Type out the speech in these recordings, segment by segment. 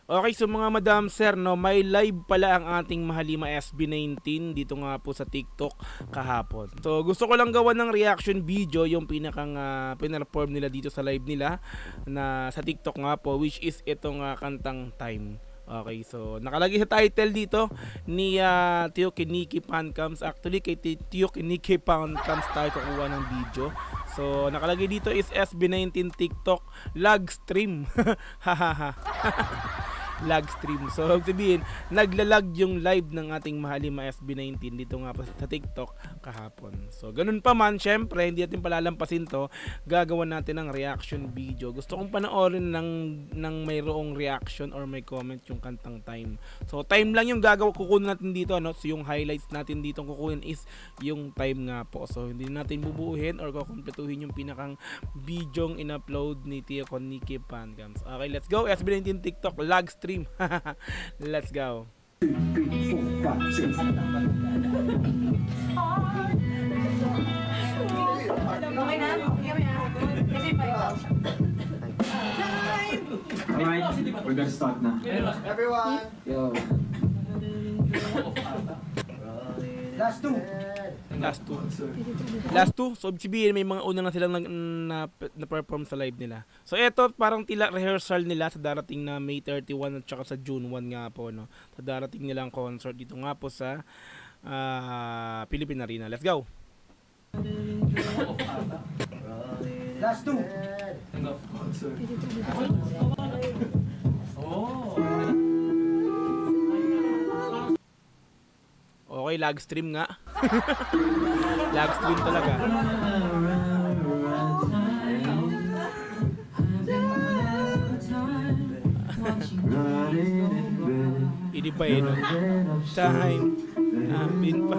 Okay, so mga madam sir, no, may live pala ang ating Mahalima SB19 dito nga po sa TikTok kahapon. So gusto ko lang gawan ng reaction video yung pinakang pinarform nila dito sa live nila na sa TikTok nga po, which is itong kantang Time. Okay, so nakalagay sa title dito ni Tio Kiniki Pancams. Actually kay Tio Kiniki Pancams tayo kukuha ng video. So nakalagay dito is SB19 TikTok lag stream. Hahaha. Lag stream. So sabihin, naglalag yung live ng ating Mahalima SB19 dito nga pa sa TikTok kahapon. So ganun pa man, syempre hindi natin palalampasin to. Gagawan natin ng reaction video. Gusto kong panoorin ng mayroong reaction or may comment yung kantang Time. So Time lang yung kukunin natin dito, no? So yung highlights natin dito kukunin is yung Time nga po. So hindi natin bubuuhin or kukumpletuhin yung pinakang video in-upload ni Tio Kiniki Pancams. Okay, let's go. SB19 TikTok lag stream. Let's go. 2, 3, 4, 5, 6. Okay na? Kasi Alright, we're gonna start na. Everyone! Yo. Last two. Last two. So sabihin may mga una na silang na-perform sa live nila. So eto parang tila rehearsal nila sa darating na May 31 at saka sa June 1 nga po, no. Sa darating nilang concert dito nga po sa Philippine Arena. Let's go. Last two. Okay, lag stream nga. Lag stream talaga. Hindi pa no? Time. Pin pa.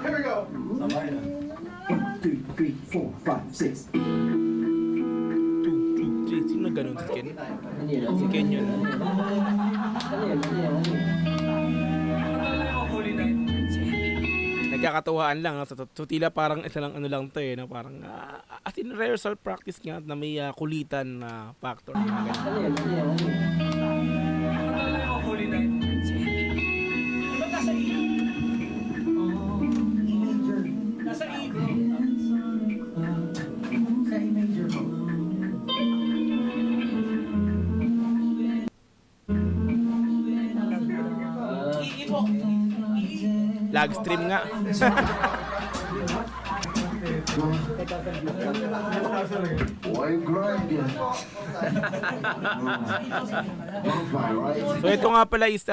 Here we go! 1, 2, 3, 4, 5, 6. 2, 2, 3. Sino ganun si Ken? Si Ken yun. Nagkakatuwaan lang, so tila parang isa lang ano lang to no? Parang as in rehearsal practice nga na may kulitan na factor na ganun. Lag stream nga. So ito nga pala is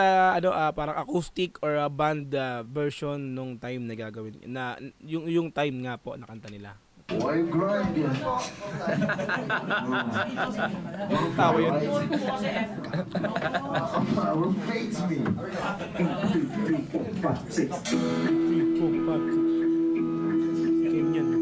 parang acoustic or band version nung Time na gagawin na yung Time nga po na kanta nila. Why grind yan? Tawa yun. Power fates me. 1, 2, 3, 4, 5, 6. 3, 4, 5, 6. Game yan.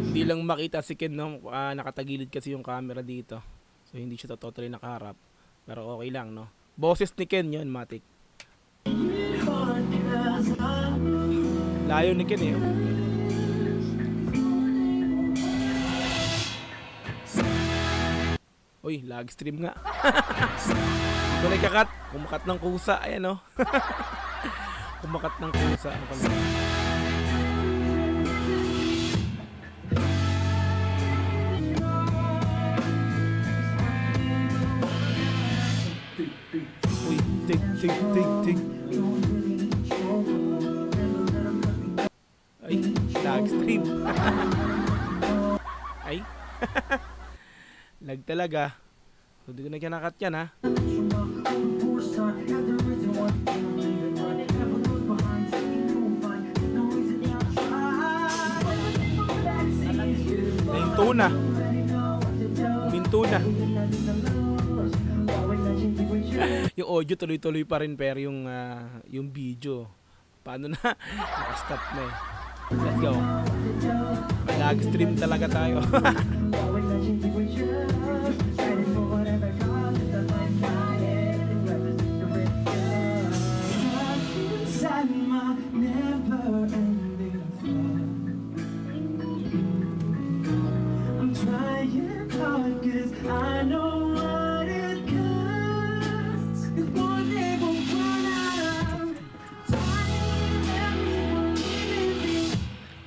Hindi lang makita si Ken, no? Nakatagilid kasi yung camera dito. So hindi siya totally nakaharap. Pero okay lang, no? Boses ni Ken yun, matik. Layo ni Ken eh. Uy, lag stream nga. Ito nagkakat. Kumakat ng kusa. Ayan, no? Kumakat ng kusa. Ano pala? Uy, tig. Ay, lag stream. Ay. Lag talaga. So, di ko na kinakat yan, ha? Nahinto na. Huminto na. Yung audio tuloy-tuloy pa rin pero yung video paano na naka-stop na eh. Let's go. Nag-stream talaga tayo.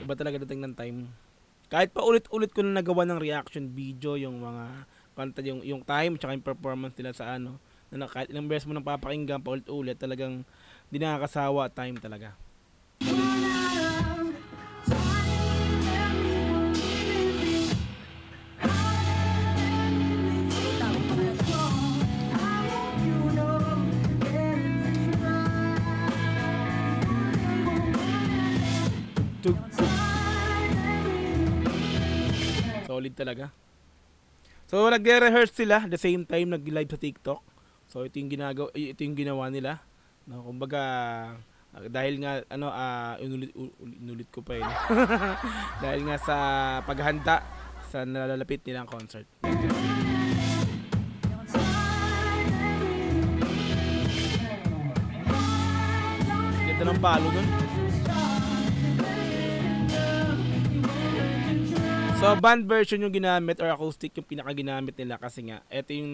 Iba talaga dating ng time. Kahit pa ulit-ulit ko na nagawa ng reaction video yung mga kanta, yung time tsaka yung performance nila sa ano, na kahit ilang beses mo nang papakinggan pa ulit-ulit, talagang di nakakasawa time talaga. Solid talaga. So nagre-rehearse sila the same time nag-live sa TikTok. So ito yung ginawa nila. No, kumbaga dahil nga inulit ko pa no? Dahil nga sa paghahanda sa nalalapit nilang concert. Ganda ng palo nun. So band version yung ginamit or acoustic yung pinaka-ginamit nila kasi nga ito yung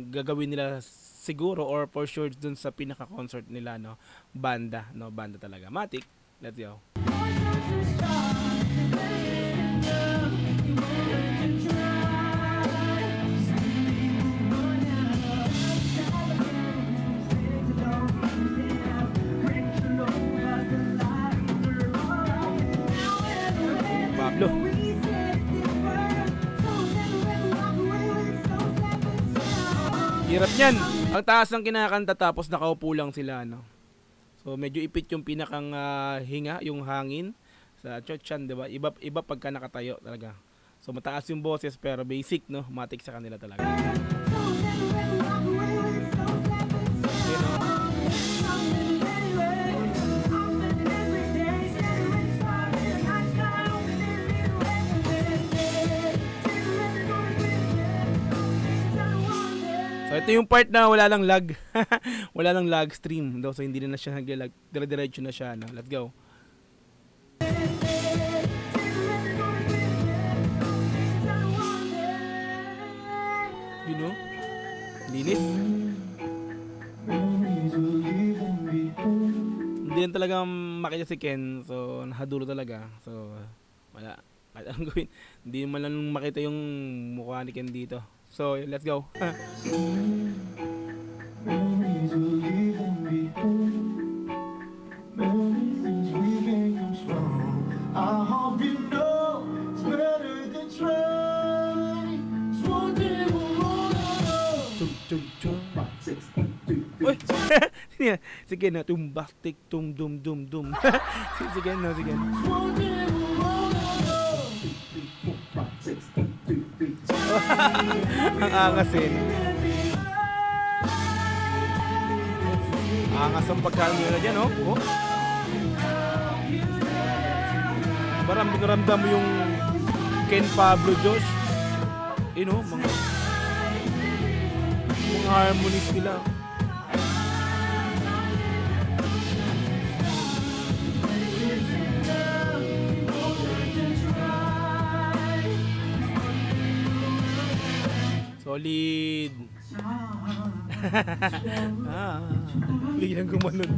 gagawin nila siguro or for sure dun sa pinaka-concert nila, no, banda talaga. Matic, let's go. Pablo. Hirap niyan. Ang taas ng kinakanta tapos nakaupo lang sila, no. So medyo ipit yung pinakang hinga, yung hangin sa chochan, 'di ba? Iba pagka nakatayo talaga. So mataas yung boses pero basic, no. Matik sa kanila talaga. So ito yung part na wala lang lag. Wala lang lag stream daw, so hindi na siya naglag. Dire-diretso na siya, no. Let's go. You know? Linis. Hindi lang talaga makita si Ken, so nahadulo talaga. So wala. Kahit anong gawin, hindi man lang makita yung mukha ni Ken dito. So, let's go. Uy! Sige na, tumbastik, tum-dum-dum-dum. Sige na, sige na. Ang angasin. Angas ang pagkain nila dyan, oh. Oh. Maramdam mo yung Ken Pablo Josh. You know, mga harmonies nila. Solid. Biglang gumanon.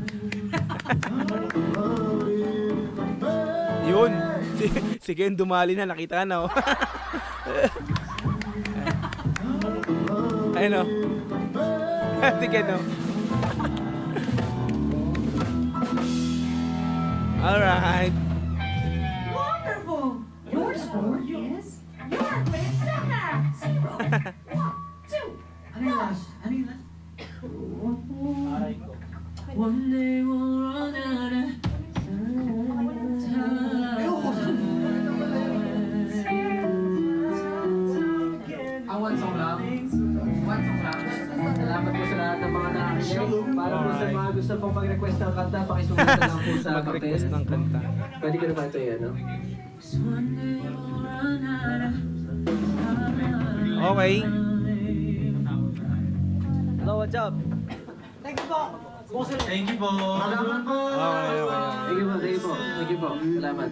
Yun. Si Ken dumali na, nakita na, oh. Ayun, oh. Si Ken, oh. Alright. Wonderful. Your score is your great singer. 0, 2, 1. One day we'll run out of time. One song lang. mga nakikinig. Para po sa Alright. mga gusto pong mag-request ng kanta, pakisulat na lang po sa Mag-request ng kanta. Pwede ko na ba ito yan, no? Okay. Hello, what's up? Thank you po. Salamat po. Okay. Thank you po. Salamat.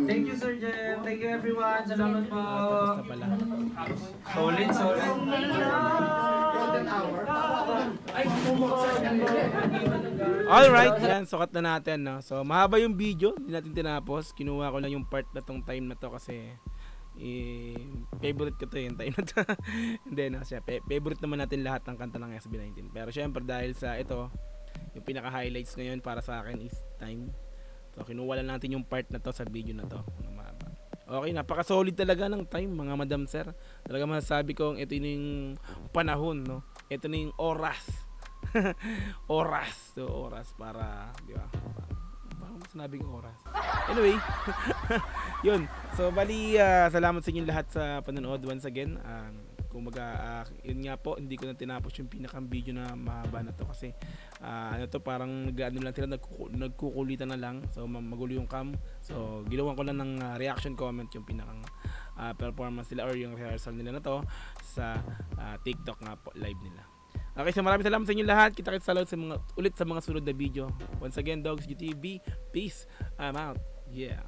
Thank you, Sir Jem. Thank you, everyone. Salamat po. Tapos na pala. Solid. Golden hour. Alright, yan, sukat na natin, no? So, mahaba yung video, hindi natin tinapos. Kinuha ko lang yung part na tong time na to kasi favorite ko to yung time na to. Hindi, no? Siya, favorite naman natin lahat ng kanta ng SB19. Pero syempre, dahil sa ito, yung pinaka-highlights ngayon para sa akin is time. So, kinuha lang natin yung part na to sa video na to. Mahaba. Okay, napaka-solid talaga ng time, mga madam sir. Talaga masasabi kong ito yung panahon, no? Ito na yung oras. oras para, di ba? Parang sinabing oras. Anyway, yun. So, bali, salamat sa inyo lahat sa panonood once again. Kung yun nga po, hindi ko na tinapos yung pinakang video na mahaba na to kasi ano to, parang ano lang sila, nagkukulitan na lang. So, magulo yung cam. So, ginawan ko lang ng reaction comment yung pinakang performance nila or yung rehearsal nila na to sa TikTok nga po, live nila. Okay, so maraming salamat sa inyo lahat. Kita-kits ulit sa mga sunod na video. Once again, Dogs GTV. Peace. I'm out. Yeah.